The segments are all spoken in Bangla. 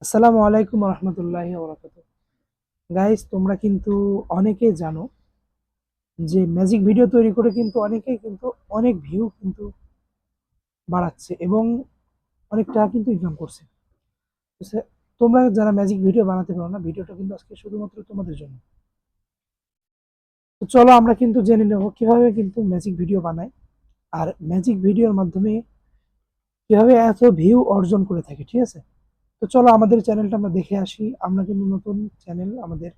আসসালামু আলাইকুম রহমতুল্লাহি ওবরাকাতুহ। গাইস, তোমরা কিন্তু অনেকে জানো যে ম্যাজিক ভিডিও তৈরি করে কিন্তু অনেকেই কিন্তু অনেক ভিউ কিন্তু বাড়াচ্ছে এবং অনেক টাকা কিন্তু ইনকাম করছে। তো তোমরা যারা ম্যাজিক ভিডিও বানাতে পারো না, ভিডিওটা কিন্তু আজকে শুধুমাত্র তোমাদের জন্য। তো চলো আমরা কিন্তু জেনে নেব কিভাবে কিন্তু ম্যাজিক ভিডিও বানায় আর ম্যাজিক ভিডিওর মাধ্যমে কিভাবে এত ভিউ অর্জন করে থাকে, ঠিক আছে? তো চলো আমাদের চ্যানেলটা আমরা দেখে আসি। আমরা কিন্তু নতুন চ্যানেল, আমাদের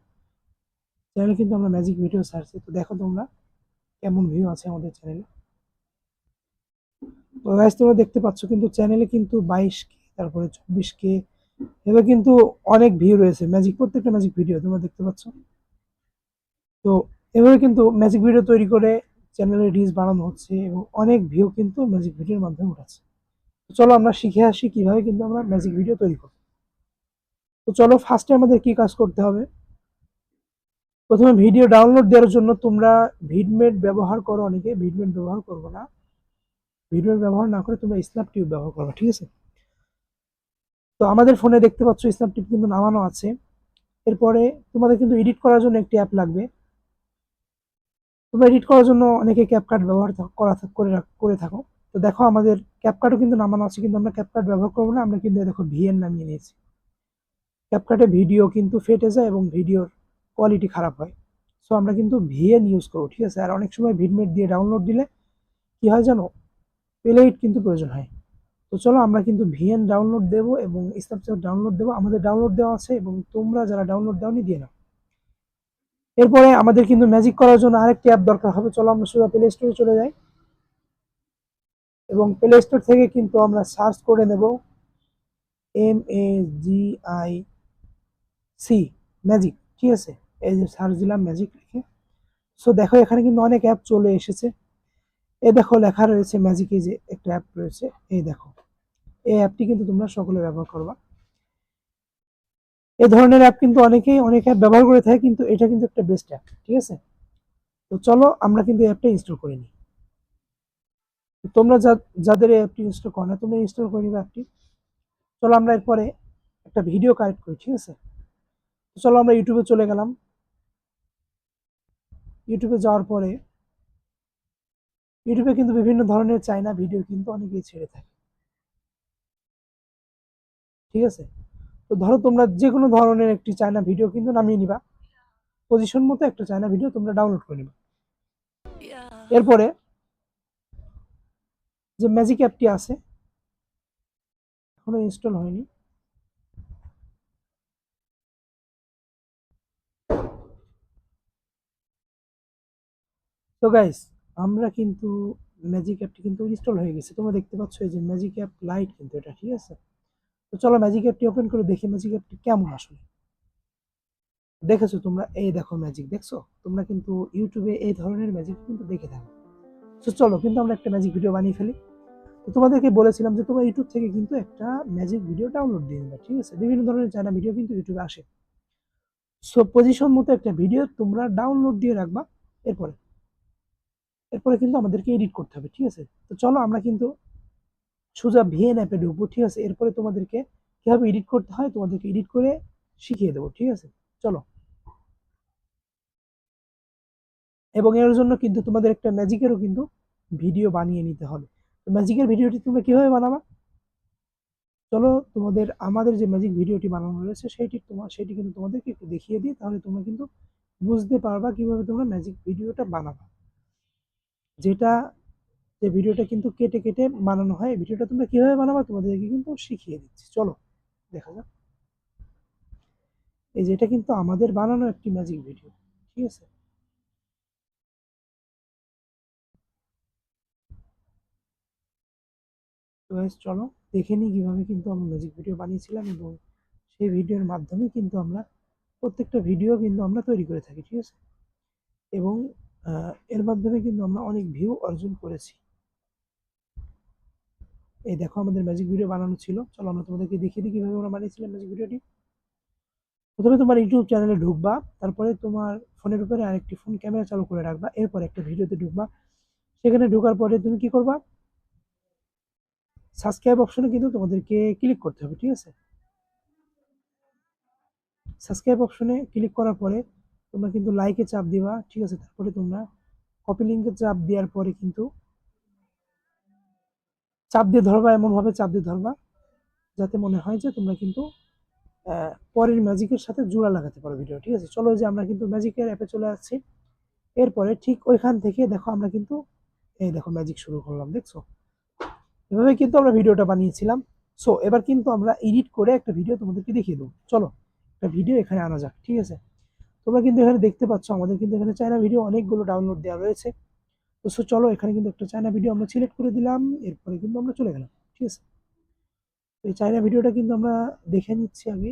চ্যানেলে কিন্তু আমরা ম্যাজিক ভিডিও ছাড়ছি। তো দেখো তোমরা কেমন ভিউ আছে আমাদের চ্যানেলে। তো গাইস, তোমরা দেখতে পাচ্ছ কিন্তু চ্যানেলে কিন্তু 22K, তারপরে 24K, এবার কিন্তু অনেক ভিউ রয়েছে ম্যাজিক, প্রত্যেকটা ম্যাজিক ভিডিও তোমরা দেখতে পাচ্ছ। তো এভাবে কিন্তু ম্যাজিক ভিডিও তৈরি করে চ্যানেলে রিচ বাড়ানো হচ্ছে এবং অনেক ভিউ কিন্তু ম্যাজিক ভিডিওর মাধ্যমে উঠাচ্ছে। তো চলো আমরা শিখে আসি কিভাবে কিন্তু আমরা ম্যাজিক ভিডিও তৈরি করব। তো চলো ফার্স্টে আমাদের কি কাজ করতে হবে। প্রথমে ভিডিও ডাউনলোড দেওয়ার জন্য তোমরা ভিডমেট ব্যবহার করো, অনেকে ভিডমেট ব্যবহার করবো না। ভিডিও ব্যবহার না করে তোমরা স্ন্যাপটিউব ব্যবহার করো, ঠিক আছে? তো আমাদের ফোনে দেখতে পাচ্ছ স্ন্যাপটিপ কিন্তু নামানো আছে। এরপরে তোমাদের কিন্তু এডিট করার জন্য একটি অ্যাপ লাগবে। তোমরা এডিট করার জন্য অনেকে ক্যাপকাট ব্যবহার করে থাকো। তো দেখো আমাদের ক্যাপকাটও কিন্তু নামানো আছে, কিন্তু আমরা ক্যাপকাট ব্যবহার করবো না, আমরা কিন্তু দেখো ভিএন নামিয়ে নিয়েছি। ক্যাপকাটে ভিডিও কিন্তু ফেটে যায় এবং ভিডিওর কোয়ালিটি খারাপ হয়। সো আমরা কিন্তু ভিএন ইউজ করবো, ঠিক আছে? আর অনেক সময় ভিডমেট দিয়ে ডাউনলোড দিলে কি হয় জানো, পেলেইট কিন্তু প্রয়োজন হয়। তো চলো আমরা কিন্তু ভিএন ডাউনলোড দেবো এবং স্ন্যাপচ্যাট ডাউনলোড দেবো। আমাদের ডাউনলোড দেওয়া আছে এবং তোমরা যারা ডাউনলোড দাওনি দিয়ে নাও। এরপরে আমাদের কিন্তু ম্যাজিক করার জন্য আরেকটি অ্যাপ দরকার হবে। চলো আমরা সোজা প্লে স্টোরে চলে যাই এবং প্লে স্টোর থেকে কিন্তু আমরা সার্চ করে নেব MAGIC, ম্যাজিক, ঠিক আছে? এই যে সার্চ দিলাম ম্যাজিক লিখে। সো দেখো এখানে কিন্তু অনেক অ্যাপ চলে এসেছে। এই দেখো লেখা রয়েছে ম্যাজিক, এই যে একটা অ্যাপ রয়েছে, এই দেখো। এই অ্যাপটি কিন্তু তোমরা সকলে ব্যবহার করবা। এই ধরনের অ্যাপ কিন্তু অনেকেই অনেক অ্যাপ ব্যবহার করে থাকে, কিন্তু এটা কিন্তু একটা বেস্ট অ্যাপ, ঠিক আছে? তো চলো আমরা কিন্তু অ্যাপটা ইনস্টল করে নিই। তোমরা যাদের এই অ্যাপটি ইনস্টল করো না, তোমরা ইনস্টল করে নিবে অ্যাপটি। চলো আমরা এরপরে একটা ভিডিও কালেক্ট করি, ঠিক আছে? তো চলো আমরা ইউটিউবে চলে গেলাম। ইউটিউবে যাওয়ার পরে ইউটিউবে কিন্তু বিভিন্ন ধরনের চাইনা ভিডিও কিন্তু অনেকেই ছেড়ে থাকে, ঠিক আছে? তো ধরো তোমরা যে কোনো ধরনের একটি চাইনা ভিডিও কিন্তু নামিয়ে নিবা। পজিশন মতো একটা চাইনা ভিডিও তোমরা ডাউনলোড করে নিবা। এরপরে যে ম্যাজিক অ্যাপটি আছে, এখনো ইনস্টল হয়নি। তো গাইস, আমরা কিন্তু ম্যাজিক অ্যাপটি কিন্তু ইনস্টল হয়ে গেছে। তোমরা দেখতে পাচ্ছ এই যে ম্যাজিক অ্যাপ লাইট কিন্তু এটা, ঠিক আছে? তো চলো ম্যাজিক অ্যাপটি ওপেন করে দেখি ম্যাজিক অ্যাপটি কেমন আসলে। দেখেছো তোমরা? এই দেখো ম্যাজিক, দেখছো? তোমরা কিন্তু ইউটিউবে এই ধরনের ম্যাজিক কিন্তু দেখে থাকো। তো চলো কিন্তু আমরা একটা ম্যাজিক ভিডিও বানিয়ে ফেলি। তো তোমাদেরকে বলেছিলাম যে তোমরা ইউটিউব থেকে কিন্তু একটা ম্যাজিক ভিডিও ডাউনলোড দিয়ে নেবে, ঠিক আছে? বিভিন্ন ধরনের চায়না ভিডিও কিন্তু ইউটিউবে আসে। সো পজিশন মতো একটা ভিডিও তোমরা ডাউনলোড দিয়ে রাখবা। এরপরে এরপরে কিন্তু আমাদেরকে এডিট করতে হবে, ঠিক আছে? তো চলো আমরা কিন্তু সোজা ভিএন অ্যাপে ঢুকবো, ঠিক আছে? এরপরে তোমাদেরকে কিভাবে এডিট করতে হয় তোমাদেরকে এডিট করে শিখিয়ে দেবো, ঠিক আছে? চলো। এবং এর জন্য কিন্তু তোমাদের একটা ম্যাজিকেরও কিন্তু ভিডিও বানিয়ে নিতে হবে। তো ম্যাজিকের ভিডিওটি তোমরা কিভাবে বানাবা, চলো তোমাদের আমাদের যে ম্যাজিক ভিডিওটি বানানো রয়েছে সেটি কিন্তু তোমাদেরকে একটু দেখিয়ে দিই, তাহলে তোমরা কিন্তু বুঝতে পারবা কিভাবে তোমরা ম্যাজিক ভিডিওটা বানাবা। যেটা যে ভিডিওটা কিন্তু কেটে কেটে বানানো হয়, ভিডিওটা তোমরা কিভাবে বানাবা তোমাদেরকে কিন্তু শিখিয়ে দিচ্ছি। চলো দেখা যাক। এই যে এটা কিন্তু আমাদের বানানো একটি ম্যাজিক ভিডিও, ঠিক আছে? তো গাইস চলো দেখে নিই কিভাবে কিন্তু আমরা ম্যাজিক ভিডিও বানিয়েছিলাম এবং সেই ভিডিওর মাধ্যমে কিন্তু আমরা প্রত্যেকটা ভিডিও কিন্তু আমরা তৈরি করে থাকি, ঠিক আছে? এবং এর মাধ্যমে কিন্তু আমরা অনেক ভিউ অর্জন করেছি। এই দেখো আমাদের ম্যাজিক ভিডিও বানানো ছিল। চলো আমরা তোমাদেরকে দেখিয়ে দিই কিভাবে আমরা বানিয়েছিলাম ম্যাজিক ভিডিওটি। প্রথমে তোমার ইউটিউব চ্যানেলে ঢুকবা, তারপরে তোমার ফোনের উপরে আরেকটি ফোন ক্যামেরা চালু করে রাখবা, এরপর একটা ভিডিওতে ঢুকবা। সেখানে ঢোকার পরে তুমি কি করবা, সাবস্ক্রাইব অপশনে কিন্তু তোমাদেরকে ক্লিক করতে হবে, ঠিক আছে? সাবস্ক্রাইব অপশনে ক্লিক করার পরে তোমরা কিন্তু লাইকে চাপ দিবা, ঠিক আছে? তারপরে তোমরা কপি লিঙ্কে চাপ দেওয়ার পরে কিন্তু চাপ দিয়ে ধরবা, এমনভাবে চাপ দিয়ে ধরবা যাতে মনে হয় যে তোমরা কিন্তু পরের ম্যাজিকের সাথে জোড়া লাগাতে পারো ভিডিও, ঠিক আছে? চলো যে আমরা কিন্তু ম্যাজিকের অ্যাপে চলে আসছি। এরপরে ঠিক ওইখান থেকে দেখো আমরা কিন্তু এই দেখো ম্যাজিক শুরু করলাম, দেখছো? এভাবে কিন্তু আমরা ভিডিওটা বানিয়েছিলাম। সো এবার কিন্তু আমরা এডিট করে একটা ভিডিও তোমাদেরকে দেখিয়ে দেবো। চলো একটা ভিডিও এখানে আনা যাক, ঠিক আছে? তোমরা কিন্তু এখানে দেখতে পাচ্ছ আমাদের কিন্তু এখানে চায়না ভিডিও অনেকগুলো ডাউনলোড দেওয়া রয়েছে। তো সো চলো এখানে কিন্তু একটা চায়না ভিডিও আমরা সিলেক্ট করে দিলাম, এরপরে কিন্তু আমরা চলে গেলাম, ঠিক আছে? তো এই চায়না ভিডিওটা কিন্তু আমরা দেখে নিচ্ছি আগে।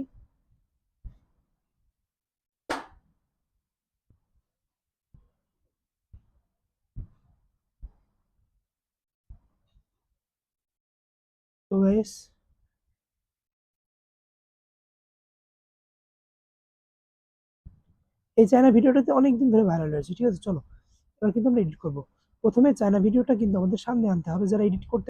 তো গাইস, এই চায়না ভিডিওটাতে অনেকদিন ধরে ভাইরাল হয়েছে, ঠিক আছে? চলো এবার কিন্তু আমরা এডিট করবো। প্রথমে চায়না ভিডিওটা কিন্তু আমাদের সামনে আনতে হবে, যারা এডিট করতে